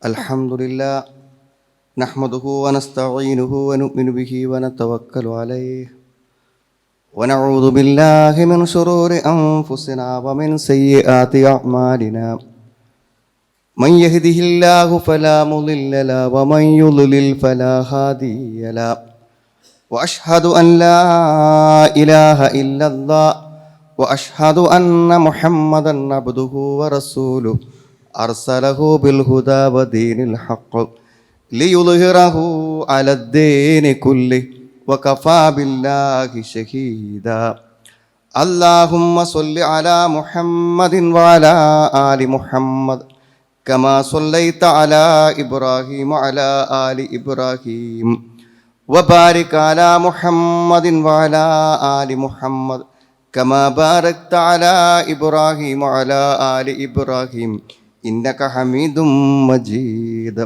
الحمد لله نحمده ونستعينه ونؤمن به ونتوكل عليه ونعوذ بالله من شرور أنفسنا ومن سيئات أعمالنا من يهده الله فلا مضل له ومن يضلل فلا هادي له وأشهد أن لا إله إلا الله وأشهد أن محمدا عبده ورسوله أرسله بالهدى ودين الحق ليظهره على الدين كله وكفى بالله شهيدا اللهم صل على محمد وعلى آل محمد كما صليت على إبراهيم وعلى آل إبراهيم وبارك على محمد وعلى آل محمد كما باركت على إبراهيم وعلى آل إبراهيم إنك حميد مجيد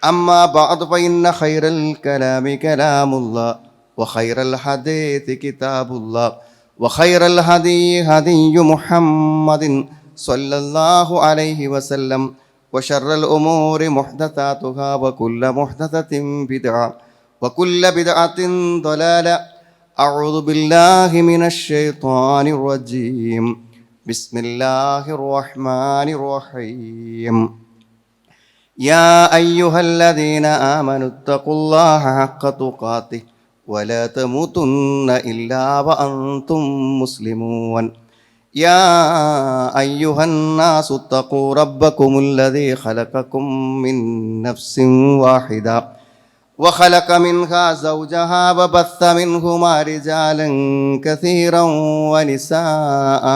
أما بعد فإن خير الكلام كلام الله وخير الحديث كتاب الله وخير الهدي هدي محمد صلى الله عليه وسلم وشر الأمور محدثاتها وكل محدثة بدعة وكل بدعة ضلالة أعوذ بالله من الشيطان الرجيم بسم الله الرحمن الرحيم يا أيها الذين آمنوا اتقوا الله حق تقاته ولا تموتن إلا وأنتم مسلمون يا أيها الناس اتقوا ربكم الذي خلقكم من نفس واحدة وخلق منها زوجها وبث منهما رجالا كثيرا ونساء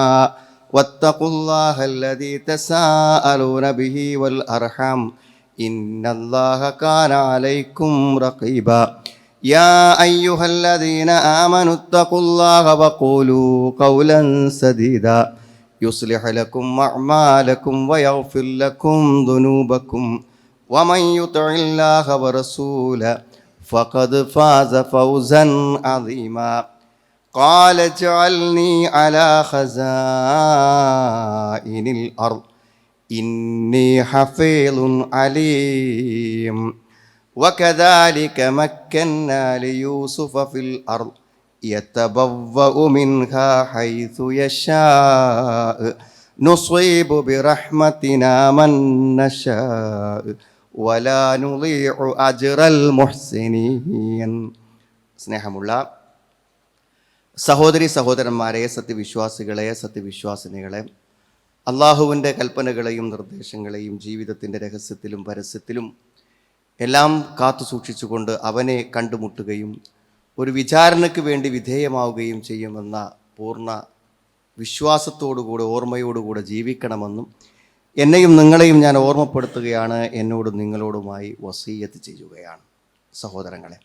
واتقوا الله الذي تساءلون به والأرحام إن الله كان عليكم رقيبا يا أيها الذين آمنوا اتقوا الله وقولوا قولا سديدا يصلح لكم أعمالكم ويغفر لكم ذنوبكم ومن يطع الله ورسوله فقد فاز فوزا عظيما قال اجعلني على خزائن الأرض إني حفيظ عليم وكذلك مكنا ليوسف في الأرض يتبوأ منها حيث يشاء نصيب برحمتنا من نشاء ولا نضيع أجر المحسنين. സ്നേഹമുള്ള സഹോദരി സഹോദരന്മാരെ, സത്യവിശ്വാസികളെ, സത്യവിശ്വാസിനികളെ, അള്ളാഹുവിൻ്റെ കൽപ്പനകളെയും നിർദ്ദേശങ്ങളെയും ജീവിതത്തിൻ്റെ രഹസ്യത്തിലും പരസ്യത്തിലും എല്ലാം കാത്തു സൂക്ഷിച്ചുകൊണ്ട് അവനെ കണ്ടുമുട്ടുകയും ഒരു വിചാരണയ്ക്ക് വേണ്ടി വിധേയമാവുകയും ചെയ്യുമെന്ന പൂർണ്ണ വിശ്വാസത്തോടുകൂടെ ഓർമ്മയോടുകൂടെ ജീവിക്കണമെന്നും എന്നെയും നിങ്ങളെയും ഞാൻ ഓർമ്മപ്പെടുത്തുകയാണ്, എന്നോടും നിങ്ങളോടുമായി വസീയത്ത് ചെയ്യുകയാണ്. സഹോദരങ്ങളെ,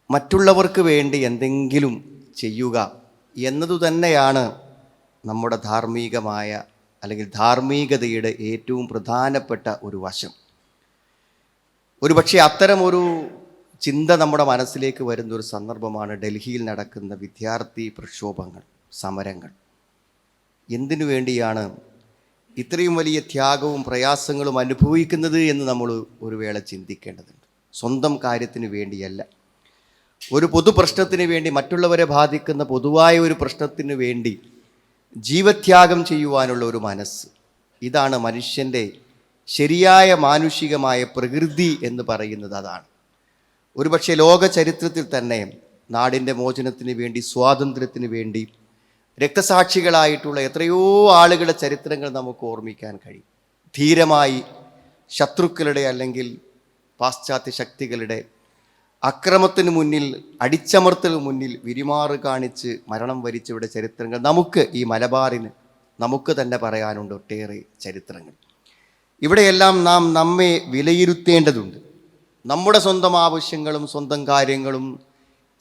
മറ്റുള്ളവർക്ക് വേണ്ടി എന്തെങ്കിലും ചെയ്യുക എന്നതു തന്നെയാണ് നമ്മുടെ ധാർമ്മികമായ അല്ലെങ്കിൽ ധാർമ്മികതയുടെ ഏറ്റവും പ്രധാനപ്പെട്ട ഒരു വശം. ഒരുപക്ഷെ അത്തരമൊരു ചിന്ത നമ്മുടെ മനസ്സിലേക്ക് വരുന്നൊരു സന്ദർഭമാണ് ഡൽഹിയിൽ നടക്കുന്ന വിദ്യാർത്ഥി പ്രക്ഷോഭങ്ങൾ, സമരങ്ങൾ. എന്തിനു വേണ്ടിയാണ് ഇത്രയും വലിയ ത്യാഗവും പ്രയാസങ്ങളും അനുഭവിക്കുന്നത് എന്ന് നമ്മൾ ഒരു വേള ചിന്തിക്കേണ്ടതുണ്ട്. സ്വന്തം കാര്യത്തിന് വേണ്ടിയല്ല, ഒരു പൊതുപ്രശ്നത്തിന് വേണ്ടി, മറ്റുള്ളവരെ ബാധിക്കുന്ന പൊതുവായ ഒരു പ്രശ്നത്തിന് വേണ്ടി ജീവത്യാഗം ചെയ്യുവാനുള്ള ഒരു മനസ്സ്. ഇതാണ് മനുഷ്യൻ്റെ ശരിയായ മാനുഷികമായ പ്രകൃതി എന്ന് പറയുന്നത്. അതാണ് ഒരുപക്ഷെ ലോക ചരിത്രത്തിൽ തന്നെ നാടിൻ്റെ മോചനത്തിന് വേണ്ടി, സ്വാതന്ത്ര്യത്തിന് വേണ്ടി രക്തസാക്ഷികളായിട്ടുള്ള എത്രയോ ആളുകളുടെ ചരിത്രങ്ങൾ നമുക്ക് ഓർമ്മിക്കാൻ കഴിയും. ധീരമായി ശത്രുക്കളുടെ അല്ലെങ്കിൽ പാശ്ചാത്യ ശക്തികളുടെ അക്രമത്തിന് മുന്നിൽ, അടിച്ചമർത്തലിന് മുന്നിൽ വിരിമാറ് കാണിച്ച് മരണം വരിച്ചവരുടെ ചരിത്രങ്ങൾ നമുക്ക് ഈ മലബാറിന് നമുക്ക് തന്നെ പറയാനുണ്ട് ഒട്ടേറെ ചരിത്രങ്ങൾ. ഇവിടെയെല്ലാം നാം നമ്മെ വിലയിരുത്തേണ്ടതുണ്ട്. നമ്മുടെ സ്വന്തം ആവശ്യങ്ങളും സ്വന്തം കാര്യങ്ങളും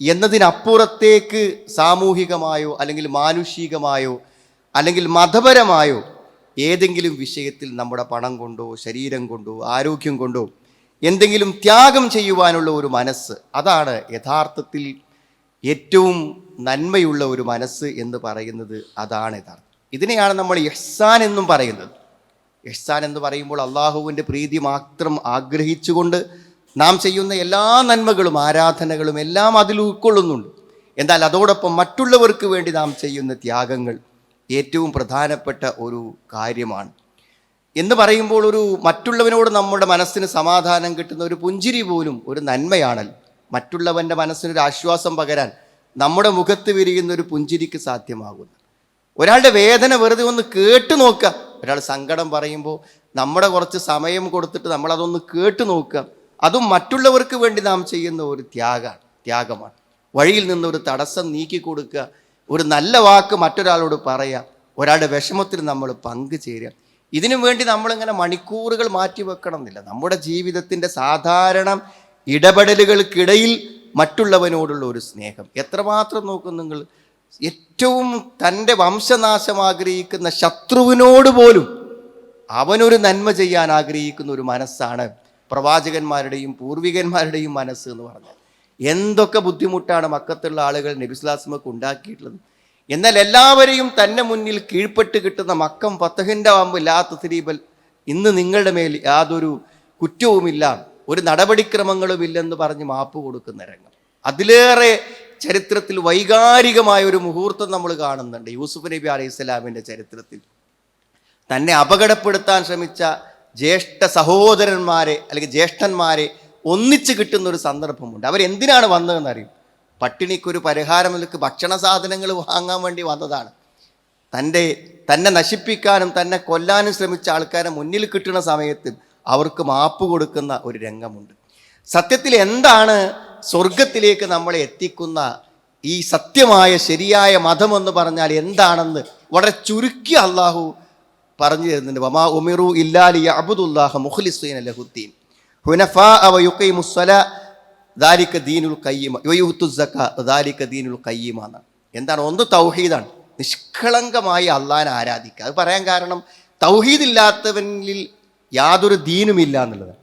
എന്നതിനപ്പുറത്തേക്ക് സാമൂഹികമായോ അല്ലെങ്കിൽ മാനുഷികമായോ അല്ലെങ്കിൽ മതപരമായോ ഏതെങ്കിലും വിഷയത്തിൽ നമ്മുടെ പണം കൊണ്ടോ ശരീരം കൊണ്ടോ ആരോഗ്യം കൊണ്ടോ എന്തെങ്കിലും ത്യാഗം ചെയ്യുവാനുള്ള ഒരു മനസ്സ്, അതാണ് യഥാർത്ഥത്തിൽ ഏറ്റവും നന്മയുള്ള ഒരു മനസ്സ് എന്ന് പറയുന്നത്. അതാണ് യഥാർത്ഥം. ഇതിനെയാണ് നമ്മൾ ഇഹ്സാൻ എന്നും പറയുന്നത്. ഇഹ്സാൻ എന്ന് പറയുമ്പോൾ അള്ളാഹുവിൻ്റെ പ്രീതി മാത്രം ആഗ്രഹിച്ചുകൊണ്ട് നാം ചെയ്യുന്ന എല്ലാ നന്മകളും ആരാധനകളും എല്ലാം അതിൽ ഉൾക്കൊള്ളുന്നുണ്ട്. എന്നാൽ അതോടൊപ്പം മറ്റുള്ളവർക്ക് വേണ്ടി നാം ചെയ്യുന്ന ത്യാഗങ്ങൾ ഏറ്റവും പ്രധാനപ്പെട്ട ഒരു കാര്യമാണ്. എന്ന് പറയുമ്പോൾ ഒരു മറ്റുള്ളവനോട് നമ്മുടെ മനസ്സിന് സമാധാനം കിട്ടുന്ന ഒരു പുഞ്ചിരി പോലും ഒരു നന്മയാണല്ലോ. മറ്റുള്ളവൻ്റെ മനസ്സിനൊരു ആശ്വാസം പകരാൻ നമ്മുടെ മുഖത്ത് വിരിയുന്ന ഒരു പുഞ്ചിരിക്ക് സാധ്യമാകുന്നു. ഒരാളുടെ വേദന വെറുതെ ഒന്ന് കേട്ടു നോക്കുക. ഒരാൾ സങ്കടം പറയുമ്പോൾ നമ്മുടെ കുറച്ച് സമയം കൊടുത്തിട്ട് നമ്മളതൊന്ന് കേട്ടു നോക്കുക. അതും മറ്റുള്ളവർക്ക് വേണ്ടി നാം ചെയ്യുന്ന ഒരു ത്യാഗമാണ്. വഴിയിൽ നിന്നൊരു തടസ്സം നീക്കി കൊടുക്കുക, ഒരു നല്ല വാക്ക് മറ്റൊരാളോട് പറയുക, ഒരാളുടെ വിഷമത്തിൽ നമ്മൾ പങ്കുചേരുക. ഇതിനു വേണ്ടി നമ്മളിങ്ങനെ മണിക്കൂറുകൾ മാറ്റി വെക്കണം എന്നില്ല. നമ്മുടെ ജീവിതത്തിൻ്റെ സാധാരണ ഇടപെടലുകൾക്കിടയിൽ മറ്റുള്ളവനോടുള്ള ഒരു സ്നേഹം എത്രമാത്രം നോക്കും നിങ്ങൾ. ഏറ്റവും തൻ്റെ വംശനാശം ആഗ്രഹിക്കുന്ന ശത്രുവിനോട് പോലും അവനൊരു നന്മ ചെയ്യാൻ ആഗ്രഹിക്കുന്ന ഒരു മനസ്സാണ് പ്രവാചകന്മാരുടെയും പൂർവികന്മാരുടെയും മനസ്സ് എന്ന് പറഞ്ഞാൽ. എന്തൊക്കെ ബുദ്ധിമുട്ടാണ് മക്കത്തുള്ള ആളുകൾ നബി സ്വല്ലല്ലാഹു അലൈഹി വസല്ലം ഉണ്ടാക്കിയിട്ടുള്ളത്. എന്നാൽ എല്ലാവരെയും തന്നെ മുന്നിൽ കീഴ്പ്പെട്ട് കിട്ടുന്ന മക്കം ഫതഹിൻ്റെ ആവുമ്പോൾ ലാ തസ്രീബൽ, ഇന്ന് നിങ്ങളുടെ മേൽ യാതൊരു കുറ്റവുമില്ല, ഒരു നടപടിക്രമങ്ങളുമില്ലെന്ന് പറഞ്ഞ് മാപ്പ് കൊടുക്കുന്ന രംഗം. അതിലേറെ ചരിത്രത്തിൽ വൈകാരികമായ ഒരു മുഹൂർത്തം നമ്മൾ കാണുന്നുണ്ട്. യൂസുഫ് നബി അലൈഹിസ്സലാമിൻ്റെ ചരിത്രത്തിൽ തന്നെ അപകടപ്പെടുത്താൻ ശ്രമിച്ച ജ്യേഷ്ഠ സഹോദരന്മാരെ അല്ലെങ്കിൽ ജ്യേഷ്ഠന്മാരെ ഒന്നിച്ച് കിട്ടുന്ന ഒരു സന്ദർഭമുണ്ട്. അവരെന്തിനാണ് വന്നതെന്നറിയും. പട്ടിണിക്കൊരു പരിഹാരം നിലക്ക് ഭക്ഷണ സാധനങ്ങൾ വാങ്ങാൻ വേണ്ടി വന്നതാണ്. തന്നെ നശിപ്പിക്കാനും തന്നെ കൊല്ലാനും ശ്രമിച്ച ആൾക്കാരെ മുന്നിൽ കിട്ടുന്ന സമയത്ത് അവർക്ക് മാപ്പ് കൊടുക്കുന്ന ഒരു രംഗമുണ്ട്. സത്യത്തിൽ എന്താണ് സ്വർഗത്തിലേക്ക് നമ്മളെ എത്തിക്കുന്ന ഈ സത്യമായ ശരിയായ മതമെന്ന് പറഞ്ഞാൽ എന്താണെന്ന് വളരെ ചുരുക്കി അള്ളാഹു പറഞ്ഞു തരുന്നുണ്ട്. വമാ ഉമിറു ഇല്ലാ ലിയഅ്ബുദുല്ലാഹ മുഖ്ലിസീന ലഹുദ്ദീൻ ഹുനഫാഅ വയുഖീമുസ്സലാ ദാലിക ദീനുൽ ഖയ്യിമ വയുഅ്തുസ് സകാഅ ദാലിക ദീനുൽ ഖയ്യിമ. എന്താണ്? ഒന്ന് തൗഹീദാണ്, നിഷ്കളങ്കമായി അള്ളാഹിനെ ആരാധിക്കുക. അത് പറയാൻ കാരണം തൗഹീദ് ഇല്ലാത്തവനിൽ യാതൊരു ദീനുമില്ല എന്നുള്ളതാണ്.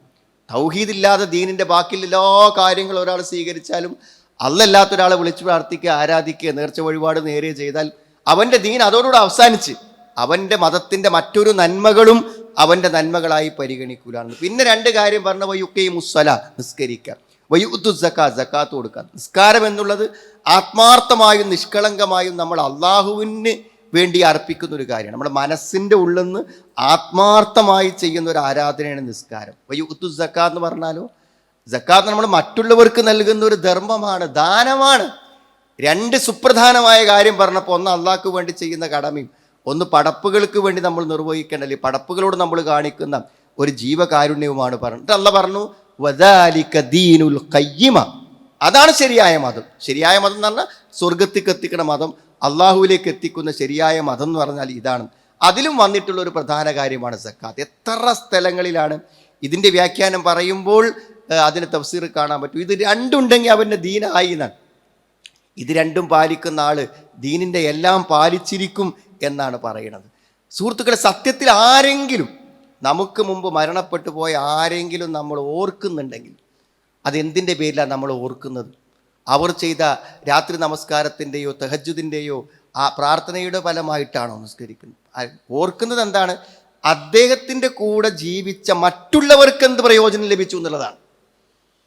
തൗഹീദ് ഇല്ലാതെ ദീനിൻ്റെ ബാക്കിയുള്ള എല്ലാ കാര്യങ്ങളും ഒരാൾ സ്വീകരിച്ചാലും അല്ലാത്ത ഒരാളെ വിളിച്ചു പ്രാർത്ഥിക്കുക, ആരാധിക്കുക, നേർച്ച വഴിപാട് നേരെ ചെയ്താൽ അവൻ്റെ ദീൻ അതോടുകൂടെ അവസാനിച്ച് അവൻ്റെ മതത്തിൻ്റെ മറ്റൊരു നന്മകളും അവൻ്റെ നന്മകളായി പരിഗണിക്കൂലാണ്. പിന്നെ രണ്ട് കാര്യം പറഞ്ഞ വയുഖീമുസ്സല, നിസ്കരിക്കുക, വയുഅ്തുസ് സകാ, സകാത്ത് കൊടുക്കുക. നിസ്കാരം എന്നുള്ളത് ആത്മാർത്ഥമായും നിഷ്കളങ്കമായും നമ്മൾ അള്ളാഹുവിന് വേണ്ടി അർപ്പിക്കുന്ന ഒരു കാര്യമാണ്. നമ്മുടെ മനസ്സിൻ്റെ ഉള്ളിൽ നിന്ന് ആത്മാർത്ഥമായി ചെയ്യുന്ന ഒരു ആരാധനയാണ് നിസ്കാരം. വയുഅ്തുസ് സകാ എന്ന് പറഞ്ഞാലോ, സക്കാത്ത് നമ്മൾ മറ്റുള്ളവർക്ക് നൽകുന്ന ഒരു ധർമ്മമാണ്, ദാനമാണ്. രണ്ട് സുപ്രധാനമായ കാര്യം പറഞ്ഞപ്പോൾ, ഒന്ന് അള്ളാഹ്ക്ക് വേണ്ടി ചെയ്യുന്ന കടമയും ഒന്ന് പടപ്പുകൾക്ക് വേണ്ടി നമ്മൾ നിർവഹിക്കേണ്ട, അല്ലെങ്കിൽ പടപ്പുകളോട് നമ്മൾ കാണിക്കുന്ന ഒരു ജീവകാരുണ്യവുമാണ് പറഞ്ഞിട്ട് അള്ളാഹ് പറഞ്ഞു വദാലിക ദീനുൽ ഖയ്യിമ. അതാണ് ശരിയായ മതം. ശരിയായ മതം എന്ന് പറഞ്ഞാൽ സ്വർഗത്തേക്ക് എത്തിക്കുന്ന മതം, അള്ളാഹുവിലേക്ക് എത്തിക്കുന്ന ശരിയായ മതം എന്ന് പറഞ്ഞാൽ ഇതാണ്. അതിലും വന്നിട്ടുള്ള ഒരു പ്രധാന കാര്യമാണ് സക്കാത്ത്. എത്ര സ്ഥലങ്ങളിലാണ് ഇതിൻ്റെ വ്യാഖ്യാനം പറയുമ്പോൾ അതിന് തഫ്സീർ കാണാൻ പറ്റും. ഇത് രണ്ടുണ്ടെങ്കിൽ അവൻ്റെ ദീനായി എന്നാണ്. ഇത് രണ്ടും പാലിക്കുന്ന ആള് ദീനിൻ്റെ എല്ലാം പാലിച്ചിരിക്കും എന്നാണ് പറയുന്നത്. സുഹൃത്തുക്കളെ, സത്യത്തിൽ ആരെങ്കിലും നമുക്ക് മുമ്പ് മരണപ്പെട്ടു പോയ ആരെങ്കിലും നമ്മൾ ഓർക്കുന്നുണ്ടെങ്കിൽ അതെന്തിൻ്റെ പേരിലാണ് നമ്മൾ ഓർക്കുന്നത്? അവർ ചെയ്ത രാത്രി നമസ്കാരത്തിൻ്റെയോ തഹജ്ജുദിൻ്റെയോ ആ പ്രാർത്ഥനയുടെ ഫലമായിട്ടാണോ നിസ്കരിക്കുന്നത്? ഓർക്കുന്നത് എന്താണ്? അദ്ദേഹത്തിൻ്റെ കൂടെ ജീവിച്ച മറ്റുള്ളവർക്ക് എന്ത് പ്രയോജനം ലഭിച്ചു എന്നുള്ളതാണ്.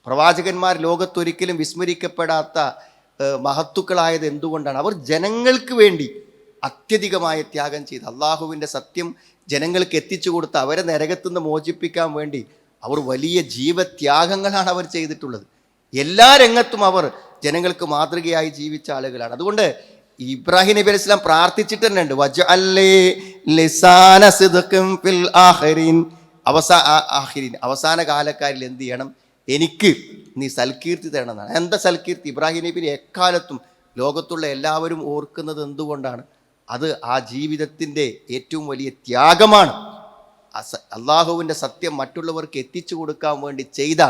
പ്രവാചകന്മാർ ലോകത്തൊരിക്കലും വിസ്മരിക്കപ്പെടാത്ത മഹത്തുക്കളായത് എന്തുകൊണ്ടാണ്? അവർ ജനങ്ങൾക്ക് വേണ്ടി അത്യധികമായ ത്യാഗം ചെയ്ത് അള്ളാഹുവിൻ്റെ സത്യം ജനങ്ങൾക്ക് എത്തിച്ചു കൊടുത്ത് അവരെ നരകത്തുനിന്ന് മോചിപ്പിക്കാൻ വേണ്ടി അവർ വലിയ ജീവത്യാഗങ്ങളാണ് അവർ ചെയ്തിട്ടുള്ളത്. എല്ലാ രംഗത്തും അവർ ജനങ്ങൾക്ക് മാതൃകയായി ജീവിച്ച ആളുകളാണ്. അതുകൊണ്ട് ഇബ്രാഹിം നബി അലൈഹി സ്വലാം പ്രാർത്ഥിച്ചിട്ട് തന്നെ ഉണ്ട്, അവസാന കാലക്കാരിൽ എന്ത് ചെയ്യണം? എനിക്ക് നീ സൽകീർത്തി തരണം എന്നാണ്. എന്താ സൽകീർത്തി? ഇബ്രാഹിം നബിനെ എക്കാലത്തും ലോകത്തുള്ള എല്ലാവരും ഓർക്കുന്നത് എന്തുകൊണ്ടാണ്? അത് ആ ജീവിതത്തിൻ്റെ ഏറ്റവും വലിയ ത്യാഗമാണ്. അള്ളാഹുവിൻ്റെ സത്യം മറ്റുള്ളവർക്ക് എത്തിച്ചു കൊടുക്കാൻ വേണ്ടി ചെയ്ത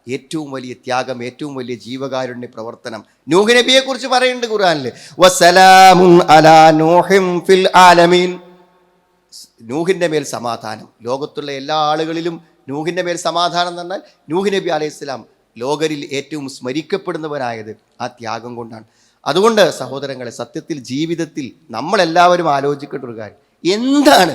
ഏറ്റവും വലിയ ത്യാഗം, ഏറ്റവും വലിയ ജീവകാരുണ്യ പ്രവർത്തനം. നൂഹ് നബിയെ കുറിച്ച് പറയുന്നുണ്ട് ഖുർആനിൽ, വസലാമുൻ അലാ നൂഹിൻ ഫിൽ ആലമീൻ. നൂഹിൻ്റെ മേൽ സമാധാനം. ലോകത്തുള്ള എല്ലാ ആളുകളിലും നൂഹിൻ്റെ മേൽ സമാധാനം എന്ന് പറഞ്ഞാൽ നൂഹ് നബി അലൈഹിസ്സലാം ലോകരിൽ ഏറ്റവും സ്മരിക്കപ്പെടുന്നവരായത് ആ ത്യാഗം കൊണ്ടാണ്. അതുകൊണ്ട് സഹോദരങ്ങളെ, സത്യത്തിൽ ജീവിതത്തിൽ നമ്മളെല്ലാവരും ആലോചിക്കേണ്ട ഒരു കാര്യം, എന്താണ്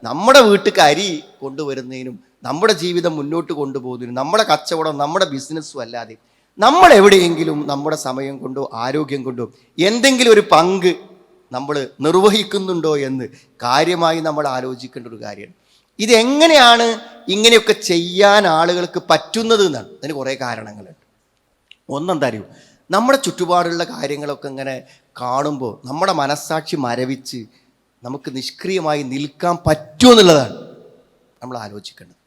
നമ്മുടെ വീട്ടിലേക്ക് അരി കൊണ്ടുവരുന്നതിനും നമ്മുടെ ജീവിതം മുന്നോട്ട് കൊണ്ടുപോകുന്നതിനും നമ്മുടെ കച്ചവടം നമ്മുടെ ബിസിനസ്സും അല്ലാതെ നമ്മൾ എവിടെയെങ്കിലും നമ്മുടെ സമയം കൊണ്ടോ ആരോഗ്യം കൊണ്ടോ എന്തെങ്കിലും ഒരു പങ്ക് നമ്മൾ നിർവഹിക്കുന്നുണ്ടോ എന്ന് കാര്യമായി നമ്മൾ ആലോചിക്കേണ്ട ഒരു കാര്യമാണ്. ഇതെങ്ങനെയാണ് ഇങ്ങനെയൊക്കെ ചെയ്യാൻ ആളുകൾക്ക് പറ്റുന്നത് എന്നാണ്. അതിന് കുറേ കാരണങ്ങളുണ്ട്. ഒന്നെന്താ അറിയൂ, നമ്മുടെ ചുറ്റുപാടുള്ള കാര്യങ്ങളൊക്കെ ഇങ്ങനെ കാണുമ്പോൾ നമ്മുടെ മനസ്സാക്ഷി മരവിച്ച് നമുക്ക് നിഷ്ക്രിയമായി നിൽക്കാൻ പറ്റുമെന്നുള്ളതാണ് നമ്മൾ ആലോചിക്കേണ്ടത്.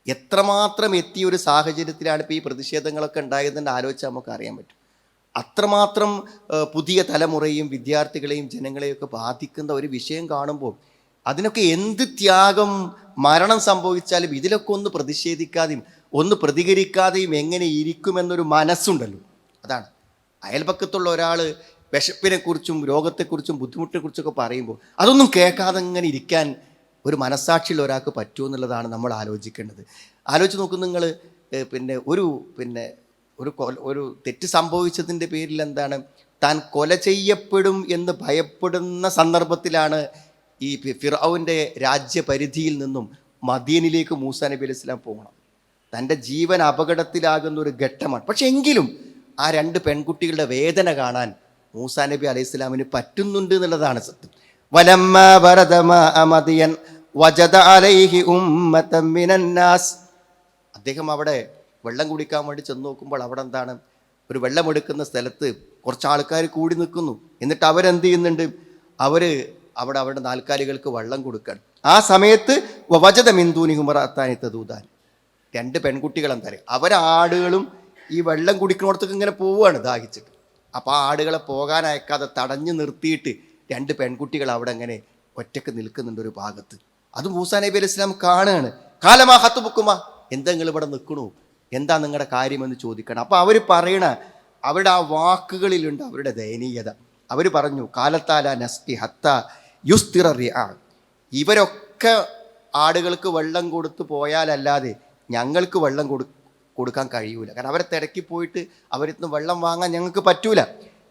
എത്രമാത്രം എത്തിയ ഒരു സാഹചര്യത്തിലാണ് ഇപ്പോൾ ഈ പ്രതിഷേധങ്ങളൊക്കെ ഉണ്ടായതെന്ന് ആലോചിച്ചാൽ നമുക്ക് അറിയാൻ പറ്റും. അത്രമാത്രം പുതിയ തലമുറയും വിദ്യാർത്ഥികളെയും ജനങ്ങളെയൊക്കെ ബാധിക്കുന്ന ഒരു വിഷയം കാണുമ്പോൾ അതിനൊക്കെ എന്ത് ത്യാഗം, മരണം സംഭവിച്ചാലും ഇതിലൊക്കെ ഒന്ന് പ്രതിഷേധിക്കാതെയും ഒന്ന് പ്രതികരിക്കാതെയും എങ്ങനെ ഇരിക്കുമെന്നൊരു മനസ്സുണ്ടല്ലോ. അതാണ് അയൽപക്കത്തുള്ള ഒരാൾ വിശപ്പിനെക്കുറിച്ചും രോഗത്തെക്കുറിച്ചും ബുദ്ധിമുട്ടിനെക്കുറിച്ചൊക്കെ പറയുമ്പോൾ അതൊന്നും കേൾക്കാതെ ഇങ്ങനെ ഇരിക്കാൻ ഒരു മനസ്സാക്ഷിയുള്ള ഒരാൾക്ക് പറ്റുമോ എന്നുള്ളതാണ് നമ്മൾ ആലോചിക്കേണ്ടത്. ആലോചിച്ച് നോക്കും നിങ്ങൾ. ഒരു തെറ്റ് സംഭവിച്ചതിൻ്റെ പേരിൽ എന്താണ്, താൻ കൊല ചെയ്യപ്പെടും എന്ന് ഭയപ്പെടുന്ന സന്ദർഭത്തിലാണ് ഈ ഫിർഔൻ്റെ രാജ്യപരിധിയിൽ നിന്നും മദീനിലേക്ക് മൂസാ നബി അലൈഹി സ്വലാം പോകണം. തൻ്റെ ജീവൻ അപകടത്തിലാകുന്ന ഒരു ഘട്ടമാണ്. പക്ഷെ എങ്കിലും ആ രണ്ട് പെൺകുട്ടികളുടെ വേദന കാണാൻ മൂസാ നബി അലൈഹി സ്വലാമിന് പറ്റുന്നുണ്ട് എന്നുള്ളതാണ് സത്യം. വലമ്മാ വറദ മാഅ മദിയൻ വജദ അലൈഹി ഉമ്മതൻ മിനന്നാസ്. അദ്ദേഹം അവിടെ വെള്ളം കുടിക്കാൻ വേണ്ടി ചെന്ന് നോക്കുമ്പോൾ അവിടെ എന്താണ്, ഒരു വെള്ളമെടുക്കുന്ന സ്ഥലത്ത് കുറച്ച് ആൾക്കാർ കൂടി നിൽക്കുന്നു. എന്നിട്ട് അവരെന്ത് ചെയ്യുന്നുണ്ട്, അവരുടെ നാൽക്കാലികൾക്ക് വെള്ളം കൊടുക്കുകയാണ്. ആ സമയത്ത് വജദ മിൻ ദൂനിഹിം ഇംറഅത്താനി തദൂദാൻ. രണ്ട് പെൺകുട്ടികൾ എന്താ പറയുക, അവരാടുകളും ഈ വെള്ളം കുടിക്കുന്നിടത്തേക്ക് ഇങ്ങനെ പോവുകയാണ് ദാഹിച്ചിട്ട്. അപ്പോൾ ആ ആടുകളെ പോകാൻ അയക്കാതെ തടഞ്ഞു നിർത്തിയിട്ട് രണ്ട് പെൺകുട്ടികൾ അവിടെ അങ്ങനെ ഒറ്റക്ക് നിൽക്കുന്നുണ്ട് ഒരു ഭാഗത്ത്. അത് മൂസാ നബി അലൈഹി സ്വലാം കാണുകയാണ്. കാലമാ ഹത്തുബുക്കുമാ, എന്താ നിങ്ങൾ ഇവിടെ നിൽക്കണു, എന്താ നിങ്ങളുടെ കാര്യമെന്ന് ചോദിക്കണം. അപ്പോൾ അവർ പറയണ അവരുടെ ആ വാക്കുകളിലുണ്ട് അവരുടെ ദയനീയത. അവർ പറഞ്ഞു, കാലത്താല നസ്കി ഹത്ത യുസ്തിറ റിആ. ഇവരൊക്കെ ആടുകൾക്ക് വെള്ളം കൊടുത്ത് പോയാലല്ലാതെ ഞങ്ങൾക്ക് വെള്ളം കൊടുക്കാൻ കഴിയൂല. കാരണം അവരെ തിരക്കി പോയിട്ട് അവരിന്ന് വെള്ളം വാങ്ങാൻ ഞങ്ങൾക്ക് പറ്റൂല.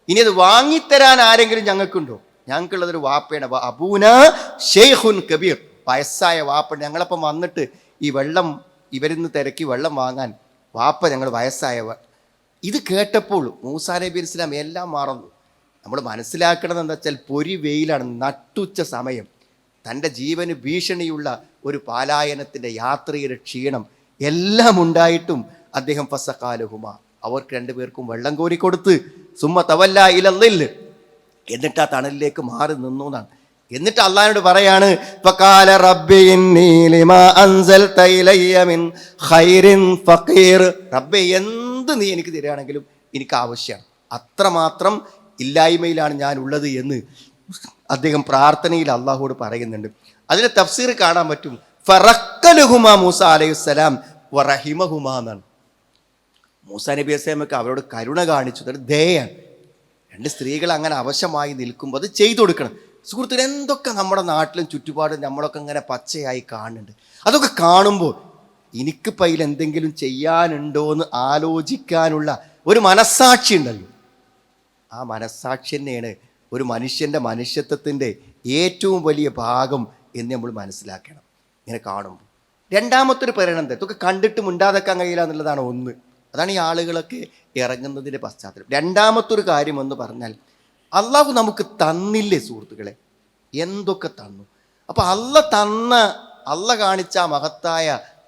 ഇനി അത് വാങ്ങിത്തരാൻ ആരെങ്കിലും ഞങ്ങൾക്കുണ്ടോ? ഞങ്ങൾക്കുള്ളതൊരു വാപ്പയാണ്, അബൂന ഷെയ്ഖുൻ കബീർ, വയസ്സായ വാപ്പ. ഞങ്ങളപ്പം വന്നിട്ട് ഈ വെള്ളം ഇവരിന്ന് തിരക്കി വെള്ളം വാങ്ങാൻ വാപ്പ, ഞങ്ങൾ വയസ്സായവ. ഇത് കേട്ടപ്പോൾ മൂസാ നബി അലൈഹി സ്വലാം എല്ലാം മറന്നു. നമ്മൾ മനസ്സിലാക്കണത് എന്താ വെച്ചാൽ, പൊരി വെയിലാണ്, നട്ടുച്ച സമയം, തൻ്റെ ജീവന് ഭീഷണിയുള്ള ഒരു പാലായനത്തിൻ്റെ യാത്രയുടെ ക്ഷീണം എല്ലാം ഉണ്ടായിട്ടും അദ്ദേഹം ഫസഖാലഹുമ, അവർക്ക് രണ്ടുപേർക്കും വെള്ളം കോരി കൊടുത്ത്, സുമ്മ തവല്ല ഇലല്ലിൽ, എന്നിട്ട് ആ തണലിലേക്ക് മാറി നിന്നു എന്നാണ്. എന്നിട്ട് അള്ളാഹിനോട് പറയാണ്, ഫഖാല റബ്ബി ഇന്നി ലിമാ അൻസൽത ഇലയ്യ മിൻ ഖൈറിൻ ഫഖീർ. റബ്ബേ, എന്ത് നീ എനിക്ക് തരികയാണെങ്കിലും എനിക്ക് ആവശ്യമാണ്, അത്രമാത്രം ഇല്ലായ്മയിലാണ് ഞാൻ ഉള്ളത് എന്ന് അദ്ദേഹം പ്രാർത്ഥനയിൽ അള്ളാഹുവോട് പറയുന്നുണ്ട്. അതിന് തഫ്സീർ കാണാൻ പറ്റും, ഫറക്കലുഹുമാ മൂസ അലൈഹിസ്സലാം വറഹിമഹുമാ എന്നാണ്. മൂസാ നബി അലൈഹി സ്വലാമൊക്കെ അവരോട് കരുണ കാണിച്ചു, ദയാണ്. രണ്ട് സ്ത്രീകൾ അങ്ങനെ അവശമായി നിൽക്കുമ്പോൾ അത് ചെയ്തു കൊടുക്കണം. സുഹൃത്തുക്കൾ, എന്തൊക്കെ നമ്മുടെ നാട്ടിലും ചുറ്റുപാടും നമ്മളൊക്കെ ഇങ്ങനെ പച്ചയായി കാണുന്നുണ്ട്. അതൊക്കെ കാണുമ്പോൾ എനിക്കിപ്പോൾ അതിൽ എന്തെങ്കിലും ചെയ്യാനുണ്ടോ എന്ന് ആലോചിക്കാനുള്ള ഒരു മനസ്സാക്ഷി ഉണ്ടല്ലോ. ആ മനസ്സാക്ഷി തന്നെയാണ് ഒരു മനുഷ്യൻ്റെ മനുഷ്യത്വത്തിൻ്റെ ഏറ്റവും വലിയ ഭാഗം എന്ന് നമ്മൾ മനസ്സിലാക്കണം ഇങ്ങനെ കാണുമ്പോൾ. രണ്ടാമത്തൊരു പരിണത, ഇതൊക്കെ കണ്ടിട്ട് മുണ്ടാതെക്കാൻ കഴിയില്ല എന്നുള്ളതാണ് ഒന്ന്. അതാണ് ഈ ആളുകളൊക്കെ ഇറങ്ങുന്നതിൻ്റെ പശ്ചാത്തലം. രണ്ടാമത്തൊരു കാര്യം എന്ന് പറഞ്ഞാൽ, അള്ളാഹു നമുക്ക് തന്നില്ലേ സുഹൃത്തുക്കളെ, എന്തൊക്കെ തന്നു. അപ്പോൾ അള്ള കാണിച്ച ആ മഹത്തായ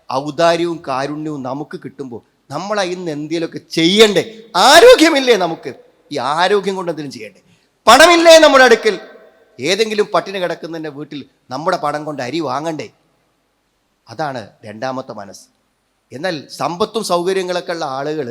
ഔദാര്യവും കാരുണ്യവും നമുക്ക് കിട്ടുമ്പോൾ നമ്മൾ ഇന്ന് എന്തെങ്കിലുമൊക്കെ ചെയ്യണ്ടേ? ആരോഗ്യമില്ലേ നമുക്ക്, ഈ ആരോഗ്യം കൊണ്ട് എന്തെങ്കിലും ചെയ്യണ്ടേ? പണമില്ലേ നമ്മുടെ അടുക്കൽ, ഏതെങ്കിലും പട്ടിണി കിടക്കുന്നതിൻ്റെ വീട്ടിൽ നമ്മുടെ പണം കൊണ്ട് അരി വാങ്ങണ്ടേ? അതാണ് രണ്ടാമത്തെ മനസ്സ്. എന്നാൽ സമ്പത്തും സൗകര്യങ്ങളൊക്കെ ഉള്ള ആളുകൾ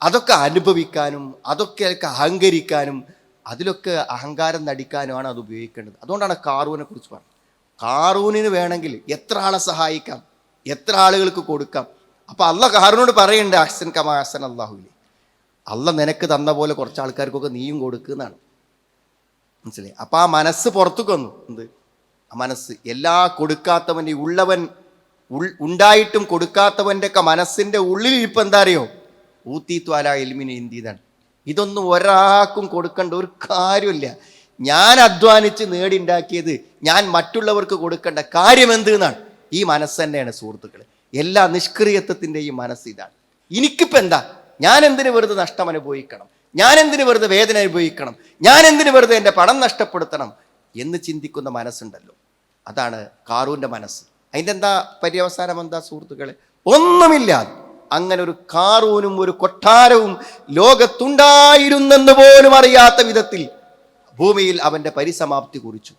അതൊക്കെ അനുഭവിക്കാനും അതൊക്കെ അഹങ്കരിക്കാനും അതിലൊക്കെ അഹങ്കാരം നടിക്കാനുമാണ് അത് ഉപയോഗിക്കേണ്ടത്. അതുകൊണ്ടാണ് കാറൂനെ കുറിച്ച് പറഞ്ഞത്. കാറൂനിന് വേണമെങ്കിൽ എത്ര ആളെ സഹായിക്കാം, എത്ര ആളുകൾക്ക് കൊടുക്കാം. അപ്പോൾ അള്ളാഹ് കാറൂനോട് പറയുന്നുണ്ട്, അഹ്സൻ കമാ അഹ്സൻ അല്ലാഹുലി, അള്ളാഹ് നിനക്ക് തന്ന പോലെ കുറച്ച് ആൾക്കാർക്കൊക്കെ നീയും കൊടുക്കുന്നതാണ്. മനസ്സിലായി? അപ്പോൾ ആ മനസ്സ് പുറത്തേക്ക് വന്നു. എന്ത് ആ മനസ്സ്? എല്ലാ കൊടുക്കാത്തവൻ്റെ ഉള്ളവൻ ഉണ്ടായിട്ടും കൊടുക്കാത്തവൻ്റെ ഒക്കെ മനസ്സിൻ്റെ ഉള്ളിൽ ഇപ്പം എന്താ അറിയോ, ഊത്തീത്വാല എൽമിന് ഇന്ത്യതാണ്. ഇതൊന്നും ഒരാൾക്കും കൊടുക്കേണ്ട ഒരു കാര്യമില്ല. ഞാൻ അധ്വാനിച്ച് നേടിണ്ടാക്കിയത് ഞാൻ മറ്റുള്ളവർക്ക് കൊടുക്കേണ്ട കാര്യം എന്ത് എന്നാണ്. ഈ മനസ്സ് തന്നെയാണ് സുഹൃത്തുക്കളെ എല്ലാ നിഷ്ക്രിയത്വത്തിൻ്റെയും മനസ്സ് ഇതാണ്. എനിക്കിപ്പോൾ എന്താ, ഞാൻ എന്തിനു വെറുതെ നഷ്ടം അനുഭവിക്കണം, ഞാൻ എന്തിനു വെറുതെ വേദന അനുഭവിക്കണം, ഞാൻ എന്തിനു വെറുതെ എൻ്റെ പണം നഷ്ടപ്പെടുത്തണം എന്ന് ചിന്തിക്കുന്ന മനസ്സുണ്ടല്ലോ, അതാണ് കാറൂൻ്റെ മനസ്സ്. അതിൻ്റെ എന്താ പര്യവസാനം എന്താ സുഹൃത്തുക്കളെ? ഒന്നുമില്ലാതെ അങ്ങനെ ഒരു കാറൂനും ഒരു കൊട്ടാരവും ലോകത്തുണ്ടായിരുന്നെന്ന് പോലും അറിയാത്ത വിധത്തിൽ ഭൂമിയിൽ അവൻ്റെ പരിസമാപ്തി കുറിച്ചു.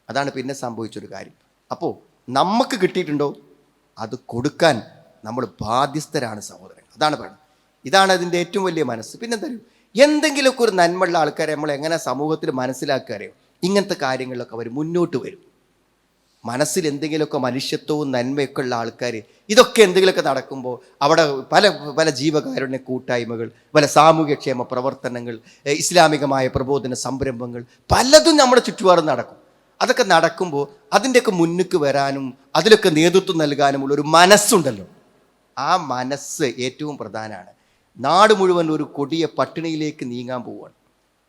അതാണ് പിന്നെ സംഭവിച്ചൊരു കാര്യം. അപ്പോൾ നമുക്ക് കിട്ടിയിട്ടുണ്ടോ അത് കൊടുക്കാൻ നമ്മൾ ബാധ്യസ്ഥരാണ് സഹോദരൻ. അതാണ് പറയുന്നത്. ഇതാണ് അതിൻ്റെ ഏറ്റവും വലിയ മനസ്സ്. പിന്നെ എന്താ, എന്തെങ്കിലുമൊക്കെ ഒരു നന്മയുള്ള ആൾക്കാരെ നമ്മൾ എങ്ങനെ സമൂഹത്തിൽ മനസ്സിലാക്കാറിയോ, ഇങ്ങനത്തെ കാര്യങ്ങളിലൊക്കെ അവർ മുന്നോട്ട് വരും. മനസ്സിൽ എന്തെങ്കിലുമൊക്കെ മനുഷ്യത്വവും നന്മയൊക്കെ ഉള്ള ആൾക്കാർ ഇതൊക്കെ എന്തെങ്കിലുമൊക്കെ നടക്കുമ്പോൾ അവിടെ പല പല ജീവകാരുണ്യ കൂട്ടായ്മകൾ, പല സാമൂഹ്യക്ഷേമ പ്രവർത്തനങ്ങൾ, ഇസ്ലാമികമായ പ്രബോധന സംരംഭങ്ങൾ പലതും നമ്മുടെ ചുറ്റുപാടും നടക്കും. അതൊക്കെ നടക്കുമ്പോൾ അതിൻ്റെയൊക്കെ മുന്നിക്ക് വരാനും അതിലൊക്കെ നേതൃത്വം നൽകാനുമുള്ള ഒരു മനസ്സുണ്ടല്ലോ, ആ മനസ്സ് ഏറ്റവും പ്രധാനമാണ്. നാട് മുഴുവൻ ഒരു കൊടിയ പട്ടിണിയിലേക്ക് നീങ്ങാൻ പോവുകയാണ്,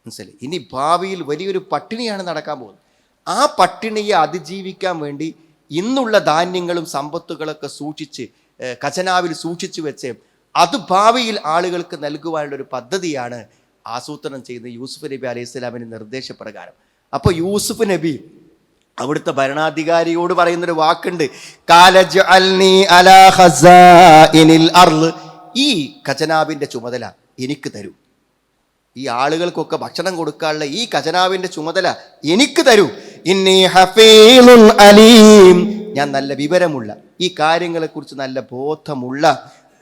മനസ്സിലായി. ഇനി ഭാവിയിൽ വലിയൊരു പട്ടിണിയാണ് നടക്കാൻ പോകുന്നത്. ആ പട്ടിണിയെ അതിജീവിക്കാൻ വേണ്ടി ഇന്നുള്ള ധാന്യങ്ങളും സമ്പത്തുകളൊക്കെ സൂക്ഷിച്ച് ഖജനാവിൽ സൂക്ഷിച്ചു വെച്ച് അത് ഭാവിയിൽ ആളുകൾക്ക് നൽകുവാനുള്ള ഒരു പദ്ധതിയാണ് ആസൂത്രണം ചെയ്യുന്ന യൂസുഫ് നബി അലൈഹി സ്വലാമിൻ്റെ നിർദ്ദേശപ്രകാരം. അപ്പോൾ യൂസുഫ് നബി അവിടുത്തെ ഭരണാധികാരിയോട് പറയുന്നൊരു വാക്കുണ്ട്, ഈ ഖജനാവിൻ്റെ ചുമതല എനിക്ക് തരൂ, ഈ ആളുകൾക്കൊക്കെ ഭക്ഷണം കൊടുക്കാനുള്ള ഈ ഖജനാവിൻ്റെ ചുമതല എനിക്ക് തരൂ. ഇന്നി ഹഫീളുൻ അലീം, ഞാൻ നല്ല വിവരമുള്ള, ഈ കാര്യങ്ങളെക്കുറിച്ച് നല്ല ബോധമുള്ള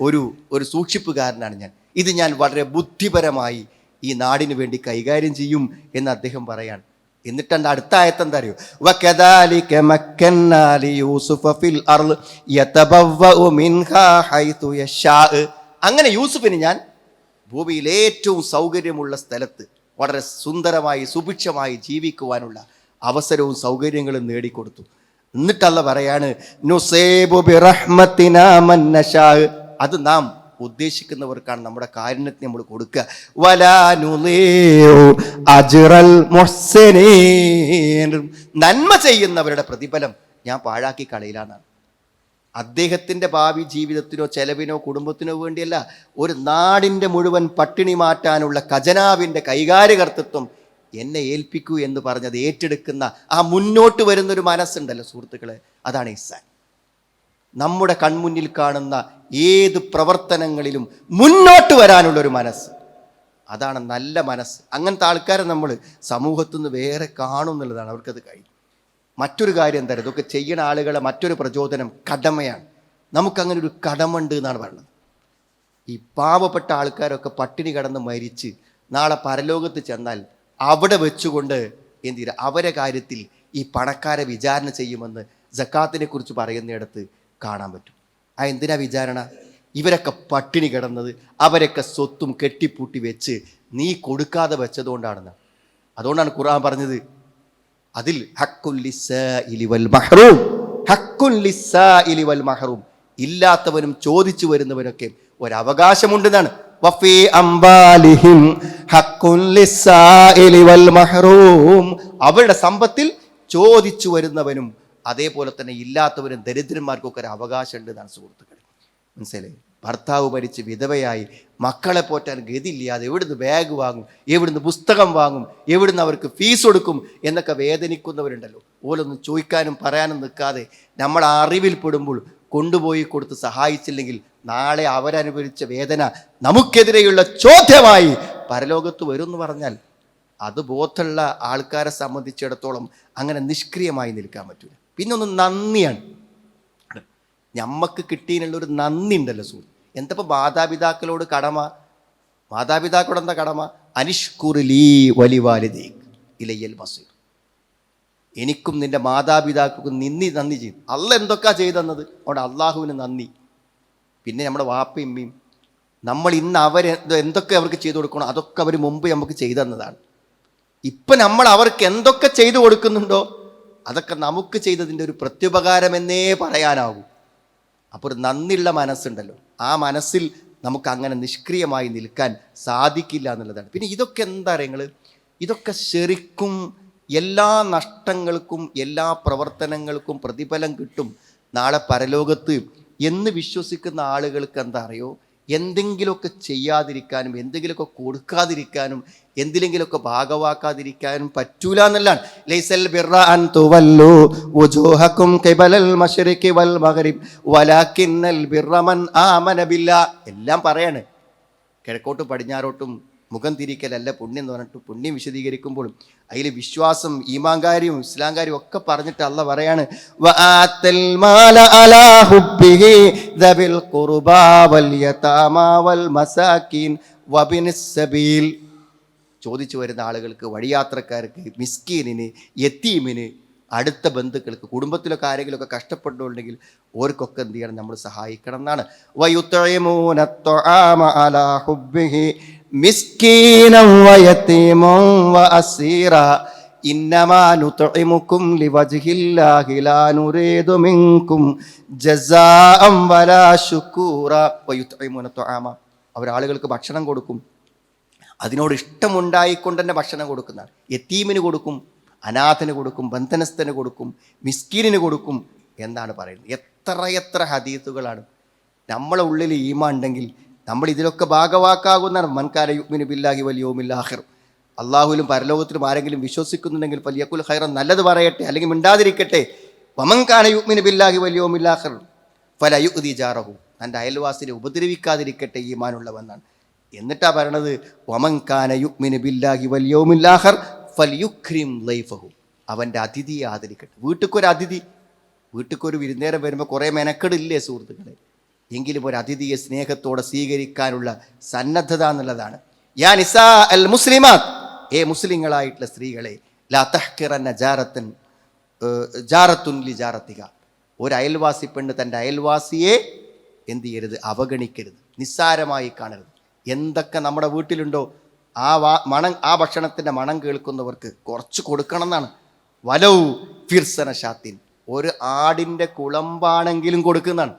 ഒരു സൂക്ഷിപ്പുകാരനാണ് ഞാൻ. ഇത് ഞാൻ വളരെ ബുദ്ധിപരമായി ഈ നാടിന് വേണ്ടി കൈകാര്യം ചെയ്യും എന്ന് അദ്ദേഹം പറയാണ്. എന്നിട്ട് എൻ്റെ അടുത്ത ആയത്ത് എന്താ അറിയോ, വകദാലിക മക്കന്നാ ലിയൂസുഫ ഫിൽ അർള് യതബവ്വഉ മിൻഹാ ഹൈതു യശാ. അങ്ങനെ യൂസുഫിന് ഞാൻ ഭൂമിയിൽ ഏറ്റവും സൗകര്യമുള്ള സ്ഥലത്ത് വളരെ സുന്ദരമായി സുഭിക്ഷമായി ജീവിക്കുവാനുള്ള അവസരവും സൗകര്യങ്ങളും നേടിക്കൊടുത്തു. എന്നിട്ടല്ല പറയാണ്, നുസേബു ബിറഹ്മത്തിനാ മൻ നശാ, അത് നാം ഉദ്ദേശിക്കുന്നവർക്കാണ് നമ്മുടെ കാരുണ്യത്തെ നമ്മൾ കൊടുക്കുക. വലാ നുളീഉ അജ്റൽ മുഹ്സിനീൻ, നന്മ ചെയ്യുന്നവരുടെ പ്രതിഫലം ഞാൻ പാഴാക്കി കളയില്ലാന്നാണ്. അദ്ദേഹത്തിൻ്റെ ഭാവി ജീവിതത്തിനോ ചെലവിനോ കുടുംബത്തിനോ വേണ്ടിയല്ല, ഒരു നാടിൻ്റെ മുഴുവൻ പട്ടിണി മാറ്റാനുള്ള ഖജനാവിൻ്റെ കൈകാര്യകർത്തൃത്വം എന്നെ ഏൽപ്പിക്കൂ എന്ന് പറഞ്ഞത് ഏറ്റെടുക്കുന്ന ആ മുന്നോട്ട് വരുന്നൊരു മനസ്സുണ്ടല്ലോ സുഹൃത്തുക്കളെ, അതാണ് ഇഹ്സാൻ. നമ്മുടെ കൺമുന്നിൽ കാണുന്ന ഏത് പ്രവർത്തനങ്ങളിലും മുന്നോട്ട് വരാനുള്ളൊരു മനസ്സ്, അതാണ് നല്ല മനസ്സ്. അങ്ങനത്തെ ആൾക്കാരെ നമ്മൾ സമൂഹത്തിൽ നിന്ന് വേറെ കാണും എന്നുള്ളതാണ്, അവർക്കത് കഴിയും. മറ്റൊരു കാര്യം എന്താ, ഇതൊക്കെ ചെയ്യണ ആളുകളെ മറ്റൊരു പ്രചോദനം കടമയാണ്. നമുക്കങ്ങനെ ഒരു കടമുണ്ട് എന്നാണ് പറയുന്നത്. ഈ പാവപ്പെട്ട ആൾക്കാരൊക്കെ പട്ടിണി കിടന്ന് മരിച്ച് നാളെ പരലോകത്ത് ചെന്നാൽ അവിടെ വെച്ചുകൊണ്ട് എന്ത് അവരെ കാര്യത്തിൽ ഈ പണക്കാരെ വിചാരണ ചെയ്യുമെന്ന് സക്കാത്തിനെ കുറിച്ച് പറയുന്നിടത്ത് കാണാൻ പറ്റും. ആ എന്തിനാ വിചാരണ? ഇവരൊക്കെ പട്ടിണി കിടന്നത് അവരൊക്കെ സ്വത്തും കെട്ടിപ്പൂട്ടി വെച്ച് നീ കൊടുക്കാതെ വെച്ചതുകൊണ്ടാണെന്ന്. അതുകൊണ്ടാണ് ഖുർആൻ പറഞ്ഞത്, അതിൽ ഹക്കുൻ ലിസ്സാഇലി വൽ മഹ്റൂം, ഹക്കുൻ ലിസ്സാഇലി വൽ മഹ്റൂം, ഇല്ലാത്തവനും ചോദിച്ചു വരുന്നവനൊക്കെ ഒരവകാശമുണ്ടെന്നാണ്. വഫീ അംബാലിഹിം ഹക്കുൻ ലിസ്സാഇലി വൽ മഹ്റൂം, അവരുടെ സമ്പത്തിൽ ചോദിച്ചു വരുന്നവനും അതേപോലെ തന്നെ ഇല്ലാത്തവരും ദരിദ്രന്മാർക്കൊക്കെ ഒരു അവകാശം ഉണ്ട് എന്നാണ് സുഹൃത്തുക്കളെ. മനസ്സിലായി? ഭർത്താവ് മരിച്ച് വിധവയായി മക്കളെ പോറ്റാൻ ഗതിയില്ലാതെ എവിടുന്ന് ബാഗ് വാങ്ങും, എവിടുന്ന് പുസ്തകം വാങ്ങും, എവിടുന്ന് അവർക്ക് ഫീസ് കൊടുക്കും എന്നൊക്കെ വേദനിക്കുന്നവരുണ്ടല്ലോ. ഓലൊന്നും ചോദിക്കാനും പറയാനും നിൽക്കാതെ നമ്മൾ അറിവിൽ പെടുമ്പോൾ കൊണ്ടുപോയി കൊടുത്ത് സഹായിച്ചില്ലെങ്കിൽ നാളെ അവരനുഭവിച്ച വേദന നമുക്കെതിരെയുള്ള ചോദ്യമായി പരലോകത്ത് വരും എന്ന് പറഞ്ഞാൽ അത് ബോധമുള്ള ആൾക്കാരെ സംബന്ധിച്ചിടത്തോളം അങ്ങനെ നിഷ്ക്രിയമായി നിൽക്കാൻ പറ്റില്ല. പിന്നെ ഒന്ന് നന്ദിയാണ്. ഞമ്മക്ക് കിട്ടിയതിനുള്ളൊരു നന്ദി ഉണ്ടല്ലോ സുഹൃത്ത്. എന്തപ്പോൾ മാതാപിതാക്കളോട് കടമ? മാതാപിതാക്കളോട് എന്താ കടമ? അനിഷ്കുറിലീ വലിവാലിദീക് ഇലയ്യൽ മസീർ, എനിക്കും നിന്റെ മാതാപിതാക്കൾക്കും നന്ദി ചെയ്തു. അള്ള എന്തൊക്കെയാ ചെയ്തെന്നത് അവിടെ അള്ളാഹുവിന് നന്ദി. പിന്നെ നമ്മുടെ വാപ്പയും ഉമ്മയും നമ്മൾ ഇന്ന് എന്തൊക്കെ അവർക്ക് ചെയ്തു കൊടുക്കണോ അതൊക്കെ അവർ മുമ്പ് നമുക്ക് ചെയ്തു തന്നതാണ്. ഇപ്പം നമ്മൾ അവർക്ക് എന്തൊക്കെ ചെയ്തു കൊടുക്കുന്നുണ്ടോ അതൊക്കെ നമുക്ക് ചെയ്തതിൻ്റെ ഒരു പ്രത്യുപകാരമെന്നേ പറയാനാകൂ. അപ്പോൾ ഒരു നന്ദിയുള്ള മനസ്സുണ്ടല്ലോ, ആ മനസ്സിൽ നമുക്ക് അങ്ങനെ നിഷ്ക്രിയമായി നിൽക്കാൻ സാധിക്കില്ല എന്നുള്ളതാണ്. പിന്നെ ഇതൊക്കെ എന്താ പറയുക, ഇതൊക്കെ ശരിക്കും എല്ലാ നഷ്ടങ്ങൾക്കും എല്ലാ പ്രവർത്തനങ്ങൾക്കും പ്രതിഫലം കിട്ടും നാളെ പരലോകത്ത് എന്ന് വിശ്വസിക്കുന്ന ആളുകൾക്ക് എന്താ അറിയോ, എന്തെങ്കിലുമൊക്കെ ചെയ്യാതിരിക്കാനും എന്തെങ്കിലുമൊക്കെ കൊടുക്കാതിരിക്കാനും എന്തിലെങ്കിലുമൊക്കെ ഭാഗവാക്കാതിരിക്കാനും പറ്റൂല എന്നുള്ളതാണ്. ലൈസൽ ബിർറ അൻ തുവല്ലു വുജൂഹകും ഖിബലൽ മശ്രിഖി വൽ മഗ്രിബ് വലാകിന്നൽ ബിർറ മൻ ആമന ബില്ലാഹ്. എല്ലാം പറയാണ്. കിഴക്കോട്ടും പടിഞ്ഞാറോട്ടും മുഖം തിരിക്കലല്ല പുണ്യം എന്ന് പറഞ്ഞിട്ട് പുണ്യം വിശദീകരിക്കുമ്പോഴും അതിൽ വിശ്വാസം, ഈമാൻകാരിയും ഇസ്ലാംകാരിയും ഒക്കെ പറഞ്ഞിട്ട് അള്ളാഹ് പറയാണ്, വആത്തൽ മാല അലാ ഹുബ്ബിഹി ദബിൽ ഖുർബാ വൽ യതാമാ വൽ മസാകിൻ വബിനിസ് സബീൽ. ചോദിച്ചു വരുന്ന ആളുകൾക്ക്, വഴിയാത്രക്കാർക്ക്, മിസ്കീനിന്, യതീമിന്, അടുത്ത ബന്ധുക്കൾക്ക്, കുടുംബത്തിലൊക്കെ ആരെങ്കിലുമൊക്കെ കഷ്ടപ്പെട്ടുണ്ടെങ്കിൽ ഓർക്കൊക്കെ എന്ത് ചെയ്യണം, നമ്മൾ സഹായിക്കണം എന്നാണ്. വയുത്ഇമൂന അത്ആമ അലാ ഹുബ്ബിഹി മിസ്കീനൻ വയതീമൻ വഅസീറ ഇന്നമാ നുത്ഇമുകും ലിവജ്ഹില്ലാഹി ലാ നുരീദു മിൻകും ജസാഅൻ വലാ ശുകൂറ. വയുത്ഇമൂന അത്ആമ, അവർ ആളുകൾക്ക് ഭക്ഷണം കൊടുക്കും, അതിനോട് ഇഷ്ടമുണ്ടായിക്കൊണ്ട് തന്നെ ഭക്ഷണം കൊടുക്കുന്നതാണ്. യതീമിന് കൊടുക്കും, അനാഥന് കൊടുക്കും, ബന്ധനസ്ഥന് കൊടുക്കും, മിസ്കീനിന് കൊടുക്കും എന്നാണ് പറയുന്നത്. എത്ര ഹദീസുകളാണ്. നമ്മളെ ഉള്ളിൽ ഈമാൻ ഉണ്ടെങ്കിൽ നമ്മൾ ഇതിലൊക്കെ ഭാഗവാക്കാകുന്നതാണ്. മൻകാന യുഅ്മിനു ബില്ലാഹി വൽ യൗമിൽ ആഖിർ, അള്ളാഹുവിലും പരലോകത്തിലും ആരെങ്കിലും വിശ്വസിക്കുന്നുണ്ടെങ്കിൽ ഫലിയഖുൽ ഖൈറൻ, നല്ലത് പറയട്ടെ അല്ലെങ്കിൽ മിണ്ടാതിരിക്കട്ടെ. വമൻകാന യുഅ്മിനു ബില്ലാഹി വൽ യൗമിൽ ആഖിർ ഫലാ യുഅ്ദി ജാറഹു, തൻ്റെ അയൽവാസിനെ ഉപദ്രവിക്കാതിരിക്കട്ടെ ഈമാനുള്ളവെന്നാണ്. എന്നിട്ടാ പറയണത്, വമൻകാന യുഅ്മിനു ബില്ലാഹി വൽ യൗമിൽ ആഖിർ ഫൽയുക്രിം ലൈഫഹു, അവൻ്റെ അതിഥിയെ ആദരിക്കട്ടെ. വീട്ടിക്കൊരു വിരുന്നേരം വരുമ്പോൾ കുറേ മെനക്കെടില്ലേ സുഹൃത്തുക്കളെ, എങ്കിലും ഒരു അതിഥിയെ സ്നേഹത്തോടെ സ്വീകരിക്കാനുള്ള സന്നദ്ധത എന്നുള്ളതാണ്. യാ നിസാ അൽ മുസ്ലിമാത്ത്, മുസ്ലിങ്ങളായിട്ടുള്ള സ്ത്രീകളെ, ലാ തഹ്കിറന്ന ജാറത്തുൻ ലി ജാറത്തിക, ഒരു അയൽവാസി പെണ്ണ് തൻ്റെ അയൽവാസിയെ എന്ത് ചെയ്യരുത്, അവഗണിക്കരുത്, നിസ്സാരമായി കാണരുത്. എന്തൊക്കെ നമ്മുടെ വീട്ടിലുണ്ടോ ആ ഭക്ഷണത്തിൻ്റെ മണം കേൾക്കുന്നവർക്ക് കുറച്ച് കൊടുക്കണം എന്നാണ്. വലൗ ഫിർസന ഷാത്തിൻ, ഒരു ആടിൻ്റെ കുളമ്പാണെങ്കിലും കൊടുക്കുന്നതാണ്.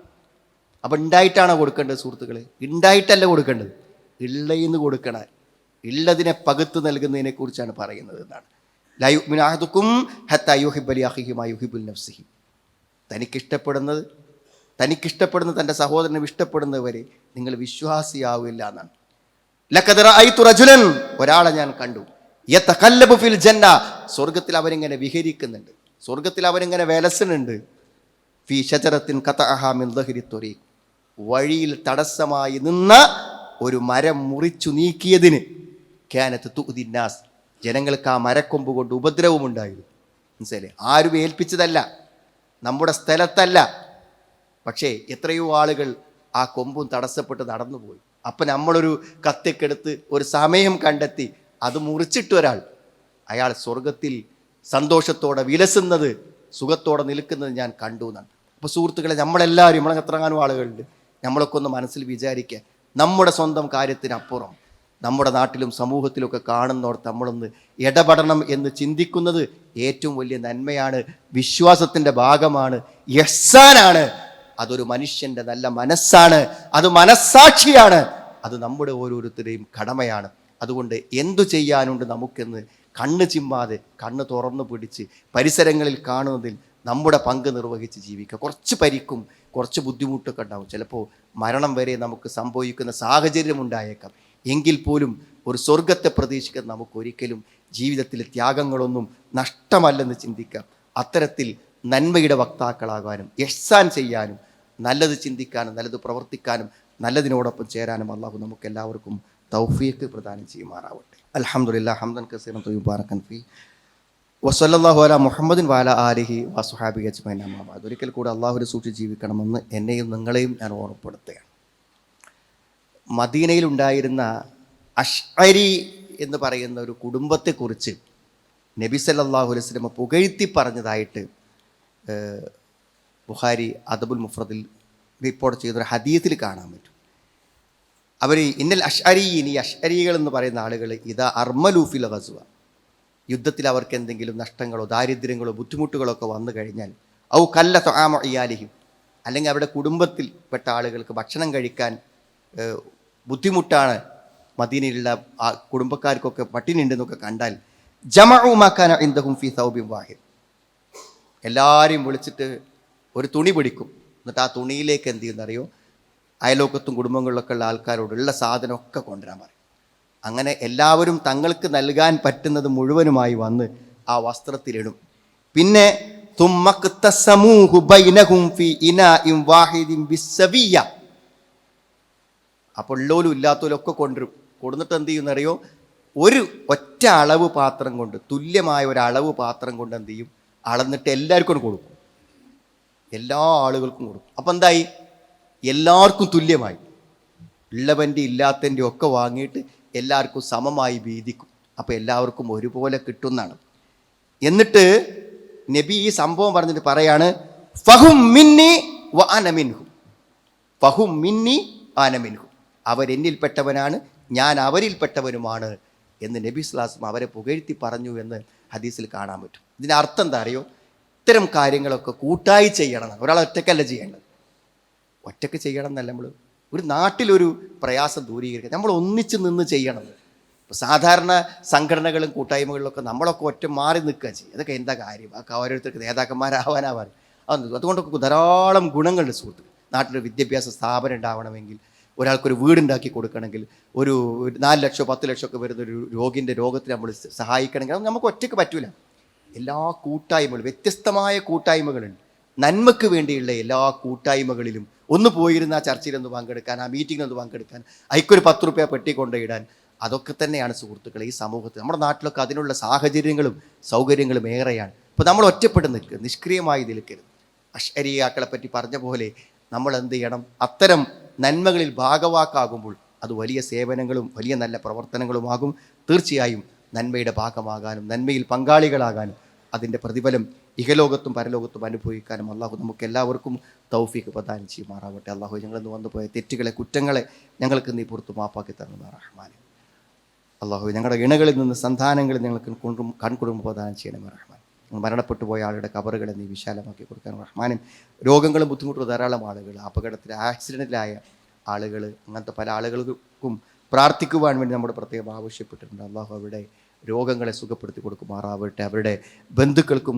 അപ്പം ഉണ്ടായിട്ടാണോ കൊടുക്കേണ്ടത് സുഹൃത്തുക്കളെ? ഉണ്ടായിട്ടല്ല കൊടുക്കേണ്ടത്, ഇള്ളയിന്ന് കൊടുക്കണം. ഉള്ളതിനെ പകുത്തു നൽകുന്നതിനെ കുറിച്ചാണ് പറയുന്നത് എന്നാണ്. ലാ യുഅ്മിനു അഹദുക്കും ഹത്താ യുഹിബ്ബ ലിഅഖീഹി മാ യുഹിബ്ബു ലിനഫ്സിഹി, തനിക്കിഷ്ടപ്പെടുന്ന തൻ്റെ സഹോദരനെ ഇഷ്ടപ്പെടുന്നവരെ നിങ്ങൾ വിശ്വാസിയാവില്ല എന്നാണ്. ലഖദ് റഅയ്തു റജുലൻ, ഒരാളെ ഞാൻ കണ്ടു, യതഖല്ലബു ഫിൽ ജന്ന, സ്വർഗ്ഗത്തിൽ അവനിങ്ങനെ വിഹരിക്കുന്നുണ്ട്, സ്വർഗ്ഗത്തിൽ അവനിങ്ങനെ വിലസുന്നുണ്ട്. ഫീ ഷജറത്തിൻ ഖതഅഹാ മിൻ ദഹ്രി ത്വരീഖ്, വഴിയിൽ തടസ്സമായി നിന്ന ഒരു മരം മുറിച്ചു നീക്കിയതിന് കാനത്ത് തുഅ്ദി നാസ്, ജനങ്ങൾക്ക് ആ മരക്കൊമ്പ് കൊണ്ട് ഉപദ്രവമുണ്ടായിരുന്നു. മനസ്സിലായില്ലേ? ആരും ഏൽപ്പിച്ചതല്ല, നമ്മുടെ സ്ഥലത്തല്ല. പക്ഷേ എത്രയോ ആളുകൾ ആ കൊമ്പും തടസ്സപ്പെട്ട് നടന്നുപോയി. അപ്പം നമ്മളൊരു കത്തിക്കെടുത്ത് ഒരു സമയം കണ്ടെത്തി അത് മുറിച്ചിട്ട് അയാൾ സ്വർഗത്തിൽ സന്തോഷത്തോടെ വിലസുന്നത്, സുഖത്തോടെ നിൽക്കുന്നത് ഞാൻ കണ്ടു എന്നാണ്. അപ്പോൾ സുഹൃത്തുക്കളെ, നമ്മളെല്ലാവരും, നമ്മളെ എത്രങ്ങാനും ആളുകളുണ്ട്, നമ്മളൊക്കെ ഒന്ന് മനസ്സിൽ വിചാരിക്കുക, നമ്മുടെ സ്വന്തം കാര്യത്തിനപ്പുറം നമ്മുടെ നാട്ടിലും സമൂഹത്തിലൊക്കെ കാണുന്നോർത്ത് നമ്മളൊന്ന് ഇടപെടണം എന്ന് ചിന്തിക്കുന്നത് ഏറ്റവും വലിയ നന്മയാണ്, വിശ്വാസത്തിൻ്റെ ഭാഗമാണ്, ഇഹ്സാനാണ്. അതൊരു മനുഷ്യൻ്റെ നല്ല മനസ്സാണ്, അത് മനസ്സാക്ഷിയാണ്, അത് നമ്മുടെ ഓരോരുത്തരുടെയും കടമയാണ്. അതുകൊണ്ട് എന്തു ചെയ്യാനുണ്ട് നമുക്കെന്ന് കണ്ണ് ചിമ്മാതെ കണ്ണ് തുറന്നു പിടിച്ച് പരിസരങ്ങളിൽ കാണുന്നതിൽ നമ്മുടെ പങ്ക് നിർവഹിച്ച് ജീവിക്കുക. കുറച്ച് പരിക്കും കുറച്ച് ബുദ്ധിമുട്ടൊക്കെ ഉണ്ടാവും, ചിലപ്പോൾ മരണം വരെ നമുക്ക് സംഭവിക്കുന്ന സാഹചര്യം ഉണ്ടായേക്കാം. എങ്കിൽ പോലും ഒരു സ്വർഗത്തെ പ്രതീക്ഷിക്കാൻ നമുക്കൊരിക്കലും ജീവിതത്തിൽ ത്യാഗങ്ങളൊന്നും നഷ്ടമല്ലെന്ന് ചിന്തിക്കാം. അത്തരത്തിൽ നന്മയുടെ വക്താക്കളാകാനും ഇഹ്സാൻ ചെയ്യാനും നല്ലത് ചിന്തിക്കാനും നല്ലത് പ്രവർത്തിക്കാനും നല്ലതിനോടൊപ്പം ചേരാനും അള്ളാഹു നമുക്ക് എല്ലാവർക്കും തൗഫീഖ് പ്രദാനം ചെയ്യുമാറാവട്ടെ. അൽഹംദുലില്ലാഹ് ഹംദൻ കസീറൻ ത്വയ്യിബൻ ഫീ വസല്ലല്ലാഹു അലാ മുഹമ്മദിൻ വഅലാ ആലിഹി വസ്വഹാബിഹി അജ്മഈൻ. അമ്മാ ബഅദ്. ഒരിക്കൽ കൂടെ അള്ളാഹുവിനെ സൂക്ഷിച്ച് ജീവിക്കണമെന്ന് എന്നെയും നിങ്ങളെയും ഞാൻ ഓർമ്മപ്പെടുത്തുകയാണ്. മദീനയിലുണ്ടായിരുന്ന അശ്അരി എന്ന് പറയുന്ന ഒരു കുടുംബത്തെക്കുറിച്ച് നബി സല്ലല്ലാഹു അലൈഹി വസല്ലം പുകഴ്ത്തി പറഞ്ഞതായിട്ട് ബുഖാരി അദബുൽ മുഫ്രദിൽ റിപ്പോർട്ട് ചെയ്തൊരു ഹദീസിൽ കാണാൻ പറ്റും. അവർ ഇന്നൽ അശ്അരീൻ, ഈ അശ്അരികൾ എന്ന് പറയുന്ന ആളുകൾ ഇതാ അർമലൂഫിൽ ഗസ്വ, യുദ്ധത്തിൽ അവർക്ക് എന്തെങ്കിലും നഷ്ടങ്ങളോ ദാരിദ്ര്യങ്ങളോ ബുദ്ധിമുട്ടുകളോ ഒക്കെ വന്നു കഴിഞ്ഞാൽ, ഔ കല്ല തൊആമ ഇയാലിഹിം, അല്ലെങ്കിൽ അവരുടെ കുടുംബത്തിൽപ്പെട്ട ആളുകൾക്ക് ഭക്ഷണം കഴിക്കാൻ ബുദ്ധിമുട്ടാണ്, മദീനയിലുള്ള കുടുംബക്കാർക്കൊക്കെ പട്ടിണി ഉണ്ടെന്നൊക്കെ കണ്ടാൽ, ജമഉ മാ കാന ഇൻദഹും ഫീ തൗബിൻ വാഹിദ്. എല്ലാവരെയും വിളിച്ചിട്ട് ഒരു തുണി പിടിക്കും. എന്നിട്ട് ആ തുണിയിലേക്ക് എന്ത് ചെയ്യുന്നറിയോ, അയലോക്കത്തും കുടുംബങ്ങളിലൊക്കെ ഉള്ള ആൾക്കാരോടുള്ള സാധനമൊക്കെ കൊണ്ടുവരാൻ പറയും. അങ്ങനെ എല്ലാവരും തങ്ങൾക്ക് നൽകാൻ പറ്റുന്നത് മുഴുവനുമായി വന്ന് ആ വസ്ത്രത്തിലിടും. പിന്നെ അപ്പോൾ ഉള്ളോലും ഇല്ലാത്തോലും ഒക്കെ കൊണ്ടുവരും. കൊടുന്നിട്ട് എന്ത് ചെയ്യുന്നറിയോ, ഒരു ഒറ്റ അളവ് പാത്രം കൊണ്ട്, തുല്യമായ ഒരു അളവ് പാത്രം കൊണ്ട് എന്ത് ചെയ്യും, അളന്നിട്ട് എല്ലാവർക്കും കൊടുക്കും. എല്ലാ ആളുകൾക്കും കൊടുക്കും. അപ്പം എന്തായി, എല്ലാവർക്കും തുല്യമായി. ഉള്ളവൻ്റെ ഇല്ലാത്തൻ്റെ ഒക്കെ വാങ്ങിയിട്ട് എല്ലാവർക്കും സമമായി വീതിക്കും. അപ്പോൾ എല്ലാവർക്കും ഒരുപോലെ കിട്ടുന്നതാണ്. എന്നിട്ട് നബി ഈ സംഭവം പറഞ്ഞിട്ട് പറയാണ്, ഫഹും മിന്നി വ അന മിൻഹും, ഫഹും മിന്നി അന മിൻഹും, അവരെന്നിൽപ്പെട്ടവനാണ്, ഞാൻ അവരിൽപ്പെട്ടവനുമാണ് എന്ന് നബി സ്വല്ലല്ലാഹു അലൈഹി വസല്ലം അവരെ പുകഴ്ത്തി പറഞ്ഞു എന്ന് ഹദീസിൽ കാണാൻ പറ്റും. ഇതിൻ്റെ അർത്ഥം എന്താ അറിയോ, ഇത്തരം കാര്യങ്ങളൊക്കെ കൂട്ടായി ചെയ്യണം എന്നാണ്. ഒരാൾ ഒറ്റയ്ക്കല്ല ചെയ്യേണ്ടത്. ഒറ്റയ്ക്ക് ചെയ്യണം എന്നല്ല, നമ്മൾ ഒരു നാട്ടിലൊരു പ്രയാസം ദൂരീകരിക്കുക, നമ്മൾ ഒന്നിച്ച് നിന്ന് ചെയ്യണം. ഇപ്പോൾ സാധാരണ സംഘടനകളും കൂട്ടായ്മകളിലൊക്കെ നമ്മളൊക്കെ ഒറ്റ മാറി നിൽക്കുക ചെയ്യും. അതൊക്കെ എന്താ കാര്യം, ആ ഓരോരുത്തർക്ക് നേതാക്കന്മാരാവാനാവാൻ അതുകൊണ്ടൊക്കെ ധാരാളം ഗുണങ്ങളുണ്ട് സുഹൃത്തുക്കൾ. നാട്ടിലൊരു വിദ്യാഭ്യാസ സ്ഥാപനം ഉണ്ടാവണമെങ്കിൽ, ഒരാൾക്കൊരു വീടുണ്ടാക്കി കൊടുക്കണമെങ്കിൽ, ഒരു 4 ലക്ഷം 10 ലക്ഷം ഒക്കെ വരുന്നൊരു രോഗിൻ്റെ രോഗത്തിൽ നമ്മൾ സഹായിക്കണമെങ്കിൽ അത് നമുക്ക് ഒറ്റയ്ക്ക് പറ്റൂല. എല്ലാ കൂട്ടായ്മകളും, വ്യത്യസ്തമായ കൂട്ടായ്മകളുണ്ട്. നന്മയ്ക്ക് വേണ്ടിയുള്ള എല്ലാ കൂട്ടായ്മകളിലും ഒന്ന് പോയിരുന്ന ആ ചർച്ചയിലൊന്ന് പങ്കെടുക്കാൻ, ആ മീറ്റിങ്ങിലൊന്ന് പങ്കെടുക്കാൻ, അതിക്കൊരു 10 രൂപ പെട്ടി കൊണ്ടിടാൻ, അതൊക്കെ തന്നെയാണ് സുഹൃത്തുക്കളെ ഈ സമൂഹത്തിൽ. നമ്മുടെ നാട്ടിലൊക്കെ അതിനുള്ള സാഹചര്യങ്ങളും സൗകര്യങ്ങളും ഏറെയാണ്. അപ്പോൾ നമ്മൾ ഒറ്റപ്പെട്ട് നിൽക്കുക, നിഷ്ക്രിയമായി നിൽക്കരുത്. അശ്അരിയാക്കളെ പറ്റി പറഞ്ഞ പോലെ നമ്മൾ എന്ത് ചെയ്യണം, അത്തരം നന്മകളിൽ ഭാഗവാക്കാകുമ്പോൾ അത് വലിയ സേവനങ്ങളും വലിയ നല്ല പ്രവർത്തനങ്ങളുമാകും. തീർച്ചയായും നന്മയുടെ ഭാഗമാകാനും നന്മയിൽ പങ്കാളികളാകാനും അതിൻ്റെ പ്രതിഫലം ഇഹലോകത്തും പരലോകത്തും അനുഭവിക്കാനും അള്ളാഹു നമുക്ക് എല്ലാവർക്കും തൗഫീഖ് പ്രദാനം ചെയ്യുമാറാവട്ടെ. അള്ളാഹു ഞങ്ങളിന്ന് വന്നുപോയ തെറ്റുകളെ, കുറ്റങ്ങളെ ഞങ്ങൾക്ക് നീ പുറത്ത് മാപ്പാക്കി തരുന്ന റഹ്മാനെ. അള്ളാഹു ഞങ്ങളുടെ ഇണകളിൽ നിന്ന് സന്താനങ്ങളിൽ ഞങ്ങൾക്ക് കൺകുടുംബ പ്രദാനം ചെയ്യണമേ റഹ്മാൻ. മരണപ്പെട്ടു പോയ ആളുടെ കബറുകളെ നീ വിശാലമാക്കി കൊടുക്കാൻ റഹ്മാനും. രോഗങ്ങളും ബുദ്ധിമുട്ടുള്ള ധാരാളം ആളുകൾ, അപകടത്തിൽ ആക്സിഡൻറ്റിലായ ആളുകൾ, അങ്ങനത്തെ പല ആളുകൾക്കും പ്രാർത്ഥിക്കുവാൻ വേണ്ടി നമ്മുടെ പ്രത്യേകം ആവശ്യപ്പെട്ടിട്ടുണ്ട്. അള്ളാഹു അവിടെ രോഗങ്ങളെ സുഖപ്പെടുത്തി കൊടുക്കുമാറാവട്ടെ. അവരുടെ ബന്ധുക്കൾക്കും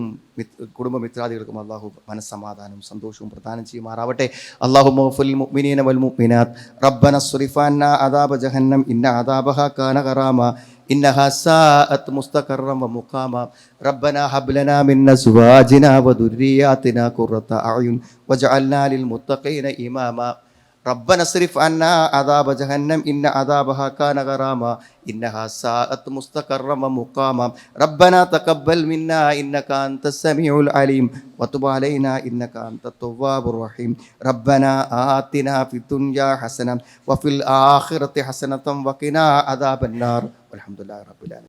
കുടുംബമിത്രാദികൾക്കും അള്ളാഹു മനസ്സമാധാനവും സന്തോഷവും പ്രദാനം ചെയ്യുമാറാവട്ടെ. അല്ലാഹുമ്മ ഗ്ഫിർ ലിൽ മുഅ്മിനീന വൽ മുഅ്മിനാത്ത് റബ്ബന സ്രിഫ് അന്നാ അദാബ ജഹന്നം ഇന്ന അദാബഹാ കാന ഗറാമ ഇന്നഹാ സാഅത് മുസ്തഖറൻ വ മുഖാമ റബ്ബന ഹബ് ലനാ മിൻ അസ്വാജിനാ വ ദുർരിയാതിനാ ഖുർറത അഅ്യുൻ വജഅൽനാ ലിൽ മുത്തഖീന ഇമാമ ربنا اصرف عنا عذاب جهنم إن عذابها كان غراما إنها ساءت مستقرا ومقاما ربنا تقبل منا إنك أنت السميع العليم وتب علينا إنك أنت التواب الرحيم ربنا آتنا في الدنيا حسنة وفي الآخرة حسنة وقنا عذاب النار والحمد لله رب العالمين.